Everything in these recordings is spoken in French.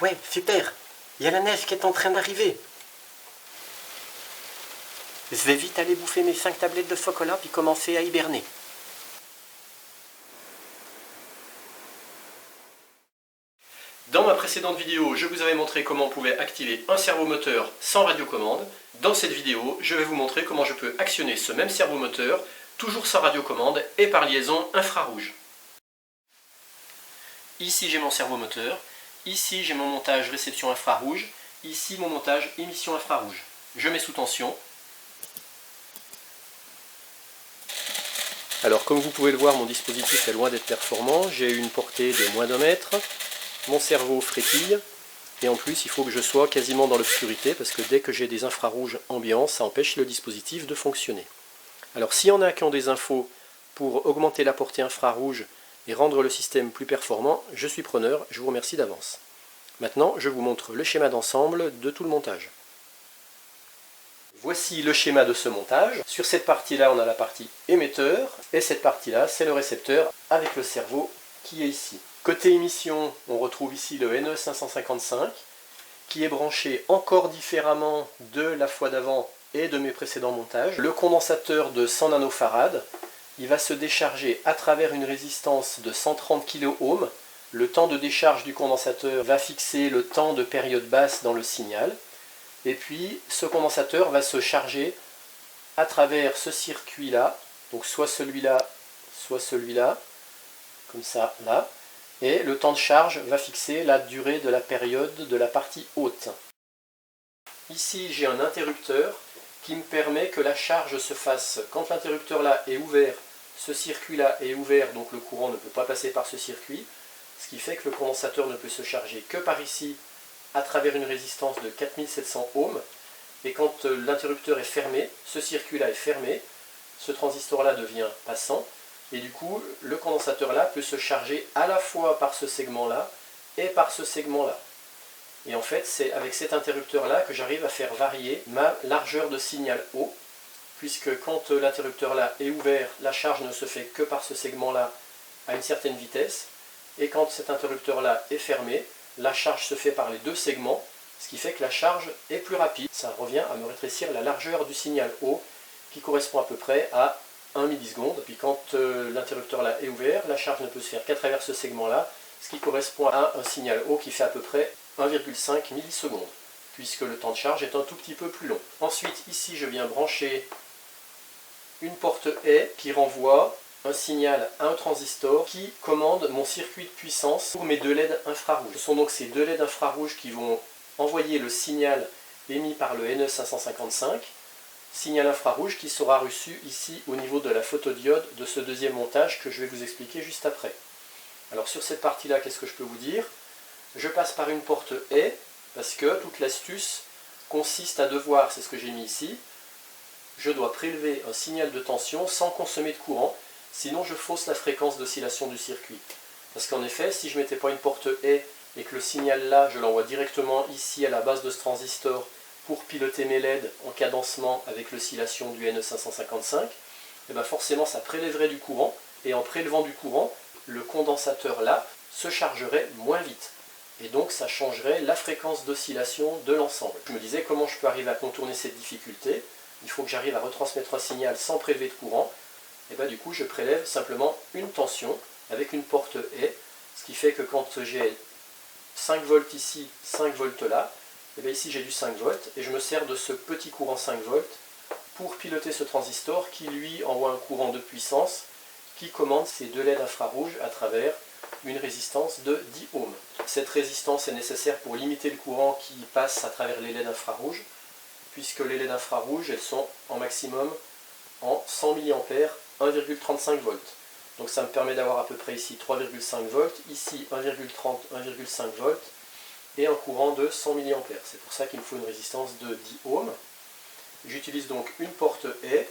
Ouais, super. Il y a la neige qui est en train d'arriver. Je vais vite aller bouffer mes 5 tablettes de chocolat puis commencer à hiberner. Dans ma précédente vidéo, je vous avais montré comment on pouvait activer un servomoteur sans radiocommande. Dans cette vidéo, je vais vous montrer comment je peux actionner ce même servomoteur, toujours sans radiocommande et par liaison infrarouge. Ici j'ai mon servomoteur, ici j'ai mon montage réception infrarouge, ici mon montage émission infrarouge. Je mets sous tension. Alors comme vous pouvez le voir, mon dispositif est loin d'être performant, j'ai une portée de moins d'1 mètre, mon cerveau frétille, et en plus il faut que je sois quasiment dans l'obscurité, parce que dès que j'ai des infrarouges ambiants, ça empêche le dispositif de fonctionner. Alors s'il y en a qui ont des infos pour augmenter la portée infrarouge et rendre le système plus performant, je suis preneur, je vous remercie d'avance. Maintenant, je vous montre le schéma d'ensemble de tout le montage. Voici le schéma de ce montage. Sur cette partie-là, on a la partie émetteur, et cette partie-là, c'est le récepteur avec le cerveau qui est ici. Côté émission, on retrouve ici le NE555, qui est branché encore différemment de la fois d'avant et de mes précédents montages. Le condensateur de 100 nanofarad, il va se décharger à travers une résistance de 130 kΩ. Le temps de décharge du condensateur va fixer le temps de période basse dans le signal. Et puis ce condensateur va se charger à travers ce circuit-là, donc soit celui-là, comme ça, là. Et le temps de charge va fixer la durée de la période de la partie haute. Ici j'ai un interrupteur qui me permet que la charge se fasse quand l'interrupteur là est ouvert, ce circuit là est ouvert, donc le courant ne peut pas passer par ce circuit, ce qui fait que le condensateur ne peut se charger que par ici à travers une résistance de 4700 ohms, et quand l'interrupteur est fermé, ce circuit là est fermé, ce transistor là devient passant, et du coup le condensateur là peut se charger à la fois par ce segment là et par ce segment là. Et en fait, c'est avec cet interrupteur-là que j'arrive à faire varier ma largeur de signal haut, puisque quand l'interrupteur-là est ouvert, la charge ne se fait que par ce segment-là à une certaine vitesse, et quand cet interrupteur-là est fermé, la charge se fait par les deux segments, ce qui fait que la charge est plus rapide. Ça revient à me rétrécir la largeur du signal haut, qui correspond à peu près à 1 milliseconde. Puis quand l'interrupteur-là est ouvert, la charge ne peut se faire qu'à travers ce segment-là, ce qui correspond à un signal haut qui fait à peu près 1,5 millisecondes, puisque le temps de charge est un tout petit peu plus long. Ensuite, ici, je viens brancher une porte haie qui renvoie un signal à un transistor qui commande mon circuit de puissance pour mes 2 LED infrarouges. Ce sont donc ces 2 LED infrarouges qui vont envoyer le signal émis par le NE555, signal infrarouge qui sera reçu ici au niveau de la photodiode de ce deuxième montage que je vais vous expliquer juste après. Alors sur cette partie-là, qu'est-ce que je peux vous dire ? Je passe par une porte haie, parce que toute l'astuce consiste à devoir, c'est ce que j'ai mis ici, je dois prélever un signal de tension sans consommer de courant, sinon je fausse la fréquence d'oscillation du circuit. Parce qu'en effet, si je ne mettais pas une porte haie et que le signal là, je l'envoie directement ici à la base de ce transistor pour piloter mes LED en cadencement avec l'oscillation du NE555, et bien forcément ça prélèverait du courant, et en prélevant du courant, le condensateur là se chargerait moins vite. Et donc ça changerait la fréquence d'oscillation de l'ensemble. Je me disais comment je peux arriver à contourner cette difficulté. Il faut que j'arrive à retransmettre un signal sans prélever de courant. Et bien du coup je prélève simplement une tension avec une porte haie, ce qui fait que quand j'ai 5 volts ici, 5 volts là, et bien ici j'ai du 5 volts et je me sers de ce petit courant 5 volts pour piloter ce transistor qui lui envoie un courant de puissance qui commande ces 2 LED infrarouges à travers une résistance de 10 ohms. Cette résistance est nécessaire pour limiter le courant qui passe à travers les LED infrarouges, puisque les LED infrarouges, elles sont en maximum en 100 mA, 1,35 volts. Donc ça me permet d'avoir à peu près ici 3,5 volts, ici 1,30, 1,5 volts, et un courant de 100 mA. C'est pour ça qu'il me faut une résistance de 10 ohms. J'utilise donc une porte haie,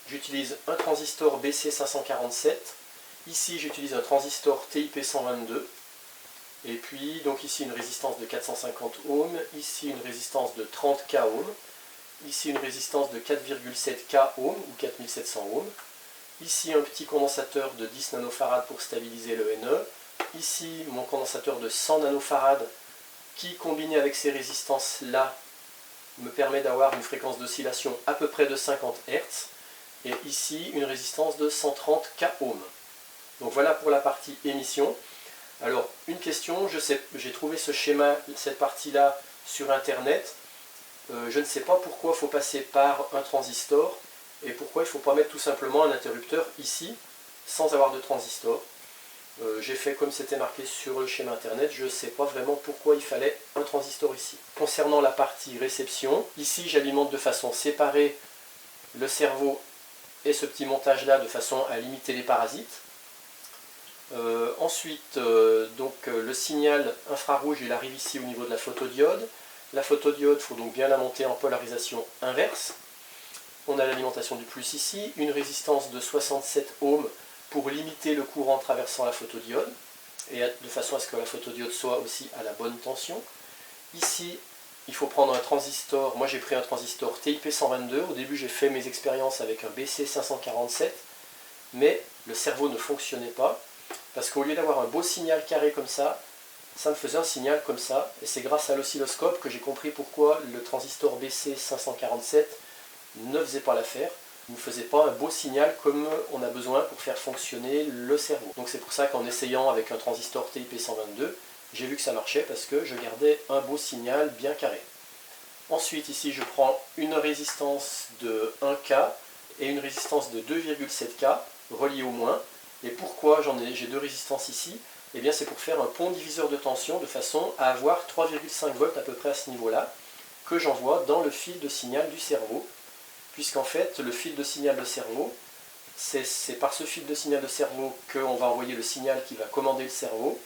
j'utilise un transistor BC547, ici j'utilise un transistor TIP122, et puis donc ici une résistance de 450 ohms, ici une résistance de 30 k ohms, ici une résistance de 4,7 k ohms ou 4700 ohms, ici un petit condensateur de 10 nanofarad pour stabiliser le NE, ici mon condensateur de 100 nanofarad qui, combiné avec ces résistances-là, me permet d'avoir une fréquence d'oscillation à peu près de 50 Hz, et ici une résistance de 130 kΩ. Donc voilà pour la partie émission. Alors une question, j'ai trouvé ce schéma, cette partie-là sur internet, je ne sais pas pourquoi il faut passer par un transistor, et pourquoi il ne faut pas mettre tout simplement un interrupteur ici, sans avoir de transistor. J'ai fait comme c'était marqué sur le schéma internet, je ne sais pas vraiment pourquoi il fallait un transistor ici. Concernant la partie réception, ici j'alimente de façon séparée le cerveau et ce petit montage là de façon à limiter les parasites. Ensuite, le signal infrarouge il arrive ici au niveau de la photodiode. La photodiode, il faut donc bien la monter en polarisation inverse. On a l'alimentation du plus ici, une résistance de 67 ohms pour limiter le courant traversant la photodiode, et de façon à ce que la photodiode soit aussi à la bonne tension. Ici, il faut prendre un transistor, moi j'ai pris un transistor TIP 122, au début j'ai fait mes expériences avec un BC 547, mais le cerveau ne fonctionnait pas, parce qu'au lieu d'avoir un beau signal carré comme ça me faisait un signal comme ça, et c'est grâce à l'oscilloscope que j'ai compris pourquoi le transistor BC 547 ne faisait pas l'affaire, ne faisait pas un beau signal comme on a besoin pour faire fonctionner le cerveau. Donc c'est pour ça qu'en essayant avec un transistor TIP 122, j'ai vu que ça marchait parce que je gardais un beau signal bien carré. Ensuite ici je prends une résistance de 1K et une résistance de 2,7K reliées au moins. Et pourquoi j'ai deux résistances ici? Eh bien c'est pour faire un pont diviseur de tension de façon à avoir 3,5 volts à peu près à ce niveau-là que j'envoie dans le fil de signal du cerveau. Puisqu'en fait, le fil de signal de cerveau, c'est par ce fil de signal de cerveau qu'on va envoyer le signal qui va commander le cerveau.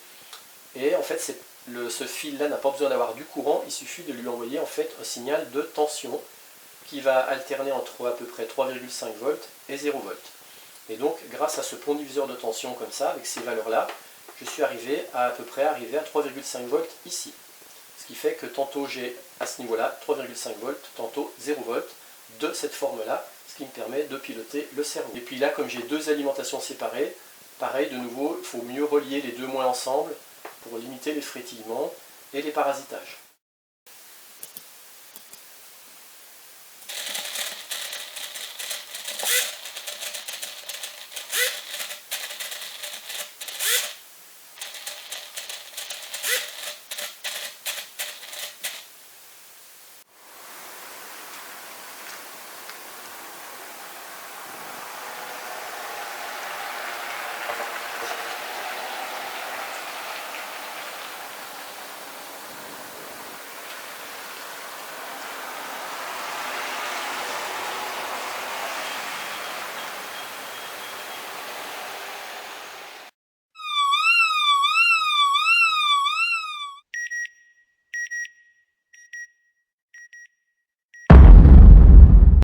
Et en fait, ce fil-là n'a pas besoin d'avoir du courant, il suffit de lui envoyer en fait un signal de tension qui va alterner entre à peu près 3,5 volts et 0 volts. Et donc, grâce à ce pont diviseur de tension comme ça, avec ces valeurs-là, je suis arrivé à peu près à 3,5 volts ici. Ce qui fait que tantôt j'ai à ce niveau-là 3,5 volts, tantôt 0 volts, de cette forme-là, ce qui me permet de piloter le cerveau. Et puis là, comme j'ai deux alimentations séparées, pareil, de nouveau, il faut mieux relier les deux moins ensemble pour limiter les frétillements et les parasitages.